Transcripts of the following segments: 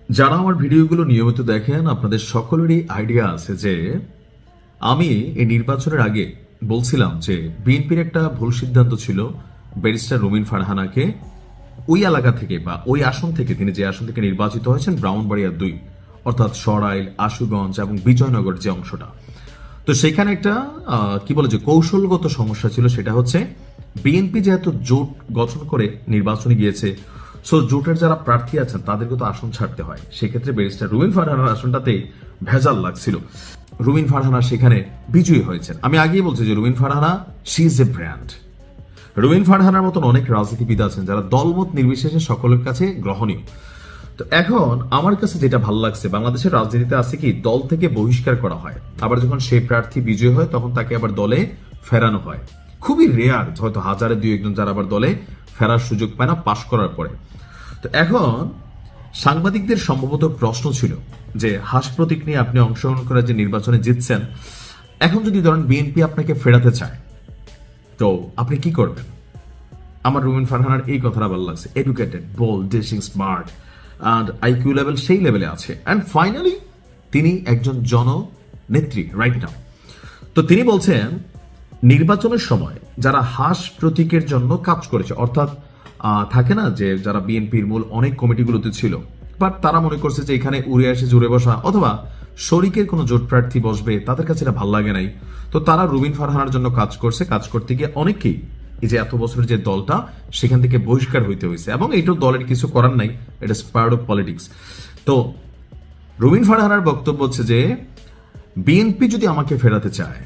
যারা আমার ভিডিওগুলো নিয়মিত দেখেন আপনাদের সকলেরই আইডিয়া আছে যে আমি এই নির্বাচনের আগে বলছিলাম যে বিএনপির একটা ভুল সিদ্ধান্ত ছিল ব্যারিস্টার রুমিন ফারহানাকে ওই এলাকা থেকে বা ওই আসন থেকে, তিনি যে আসন থেকে নির্বাচিত হয়েছেন ব্রাহ্মণবাড়িয়া 2, অর্থাৎ সরাইল, আশুগঞ্জ এবং বিজয়নগর যে অংশটা, তো সেখানে একটা কি বলে যে কৌশলগত সমস্যা ছিল। সেটা হচ্ছে বিএনপি যেহেতু জোট গঠন করে নির্বাচনে গিয়েছে, সো জোটের যারা প্রার্থী আছেন তাদেরকে তো আসন ছাড়তে হয়। সেক্ষেত্রে ব্যারিস্টার রুমিন ফারহানার আসনটাতে ভেজাল লাগছিল। রুমিন ফারহানা সেখানে বিজয়ী হয়েছেন। আমি আগেই বলছি যে Rumin Farhana she is a brand. রুমিন ফারহানার মতন অনেক রাজনীতিবিদ আছেন যারা দলমত নির্বিশেষে সকলের কাছে গ্রহণীয়। তো এখন আমার কাছে যেটা ভালো লাগছে, বাংলাদেশের রাজনীতিতে আছে কি দল থেকে বহিষ্কার করা হয়, আবার যখন সেই প্রার্থী বিজয় হয় তখন তাকে আবার দলে ফেরানো হয়। খুবই রেয়ার, হয়তো হাজারে 2-1 যারা আবার দলে ফেরার সুযোগ পায় না পাশ করার পরে। তো এখন সাংবাদিকদের সম্ভবত প্রশ্ন ছিল যে হাস প্রতীক নিয়ে আপনি অংশগ্রহণ করে যে নির্বাচনে জিতছেন, এখন যদি ধরেন বিএনপি আপনাকে ফেরাতে চায় তো আপনি কি করবেন? আমার রুমিন ফারহানার এই কথাটা ভালো লাগছে। Educated, bold, dashing, smart and IQ level সেই লেভেলে আছে। অ্যান্ড ফাইনালি তিনি একজন জননেত্রী রাইট নাও। তো তিনি বলছেন নির্বাচনের সময় যারা হাস প্রতীকের জন্য কাজ করেছে, অর্থাৎ থাকে না যে যারা বিএনপির মূল অনেক কমিটিগুলোতে ছিল, বাট তারা মনে করছে যে এখানে উড়ে এসে জুড়ে বসা অথবা শরিকের কোনো জোট প্রার্থী বসবে, তাদের কাছে এটা ভালো লাগে নাই। তো তারা রুমিন ফারহানার জন্য কাজ করছে। কাজ করতে গিয়ে অনেকেই এই যে এত বছরের যে দলটা সেখান থেকে বহিষ্কার হইতে হয়েছে, এবং এইটাও দলের কিছু করার নাই, এটা পার্ট অফ পলিটিক্স। তো রুমিন ফারহানার বক্তব্য হচ্ছে যে বিএনপি যদি আমাকে ফেরাতে চায়,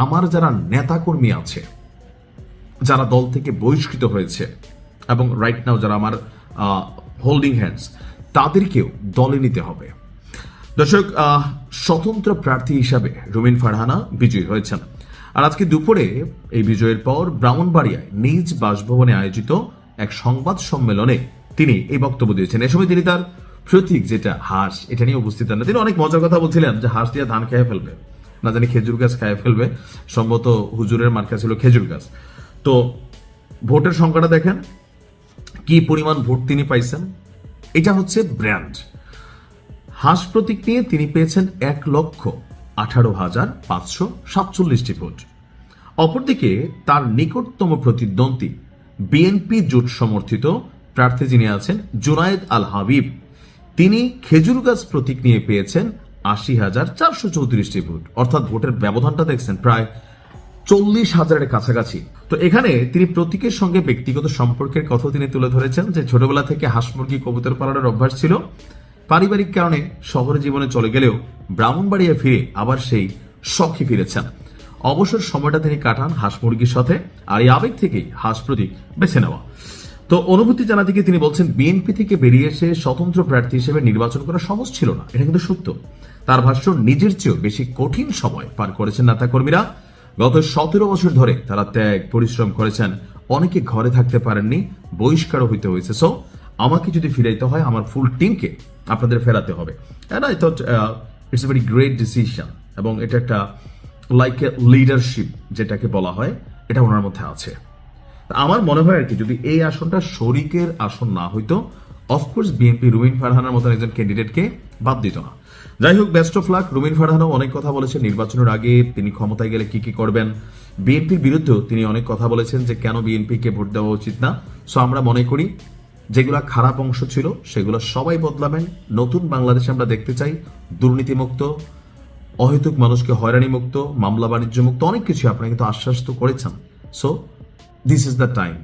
আমার যারা নেতাকর্মী আছে যারা দল থেকে বহিষ্কৃত হয়েছে এবং রাইট নাও যারা আমার হোল্ডিং হ্যান্ডস, তাদেরকেও দলে নিতে হবে। দর্শক, স্বতন্ত্র প্রার্থী হিসাবে রুমিন ফারহানা বিজয়ী হয়েছেন। আর আজকে দুপুরে এই বিজয়ের পর ব্রাহ্মণবাড়িয়ায় নিজ বাসভবনে আয়োজিত এক সংবাদ সম্মেলনে তিনি এই বক্তব্য দিয়েছেন। এ সময় তিনি তার প্রতীক যেটা হাঁস, এটা নিয়ে উপস্থিত হন। তিনি অনেক মজার কথা বলছিলেন যে হাঁস দিয়ে ধান খেয়ে ফেলবে, না জানি খেজুর গাছ খেয়ে ফেলবে, সম্ভবত হুজুরের মার্কা ছিল খেজুর গাছ। তো ভোটের সংখ্যাটা দেখেন কি পরিমাণ ভোট তিনি পাইছেন, এটা হচ্ছে ব্র্যান্ড। হাঁস প্রতীক নিয়ে তিনি পেয়েছেন 1,18,547টি ভোট। অপরদিকে তার নিকটতম প্রতিদ্বন্দ্বী বিএনপি জোট সমর্থিত প্রার্থী যিনি আছেন জুনায়েদ আল হাবিব, তিনি খেজুর গাছ প্রতীক নিয়ে পেয়েছেন 80,434টি ভোট। অর্থাৎ ভোটের ব্যবধানটা দেখছেন প্রায় 40,000-এর কাছাকাছি। তো এখানে তিনি প্রতীকের সঙ্গে ব্যক্তিগত সম্পর্কের কথা তিনি তুলে ধরেছেন যে ছোটবেলা থেকে হাঁস মুরগি কবুতর পালনের অভ্যাস ছিল, পারিবারিক কারণে শহরে জীবনে চলে গেলেও ব্রাহ্মণবাড়িয়া ফিরে আবার সেই শখে ফিরেছেন। অবসর সময়টা তিনি কাটান হাঁস মুরগির সাথে, আর এই আবেগ থেকেই হাঁস প্রতীক বেছে নেওয়া। তো অনুভূতি জানাতে গিয়ে তিনি বলছেন বিএনপি থেকে বেরিয়ে এসে স্বতন্ত্র প্রার্থী হিসেবে নির্বাচন করা সহজ ছিল না, এটা কিন্তু সত্য। তার ভাষ্য, নিজের চেয়েও বেশি কঠিন সময় পার করেছেন নেতাকর্মীরা। গত 17 বছর ধরে তারা ত্যাগ পরিশ্রম করেছেন, অনেকে ঘরে থাকতে পারেননি, বহিষ্কারও হইতে হয়েছে। সো আমাকে যদি ফিরাইতে হয় আমার ফুল টিমকে আপনাদের ফেরাতে হবে। And I thought it's a very great decision, এবং এটা একটা লাইক এ লিডারশিপ যেটাকে বলা হয়, এটা ওনার মধ্যে আছে। আমার মনে হয় আর কি যদি এই আসনটা শরিকের আসন না হইতো, অফকোর্স বিএনপি রুমিন ফারহানার মতন একজন ক্যান্ডিডেটকে বাদ দিত না। যাই হোক, বেস্ট অফ লাক। রুমিন ফারহানাও অনেক কথা বলেছেন নির্বাচনের আগে তিনি ক্ষমতায় গেলে কি কি করবেন। বিএনপির বিরুদ্ধেও তিনি অনেক কথা বলেছেন যে কেন বিএনপিকে ভোট দেওয়া উচিত না। সো আমরা মনে করি যেগুলা খারাপ অংশ ছিল সেগুলো সবাই বদলাবেন। নতুন বাংলাদেশ আমরা দেখতে চাই, দুর্নীতিমুক্ত, অহেতুক মানুষকে হয়রানি মুক্ত, মামলা বাণিজ্য মুক্ত, অনেক কিছু আপনারা কিন্তু আশ্বাস তো করেছেন। So this is the time.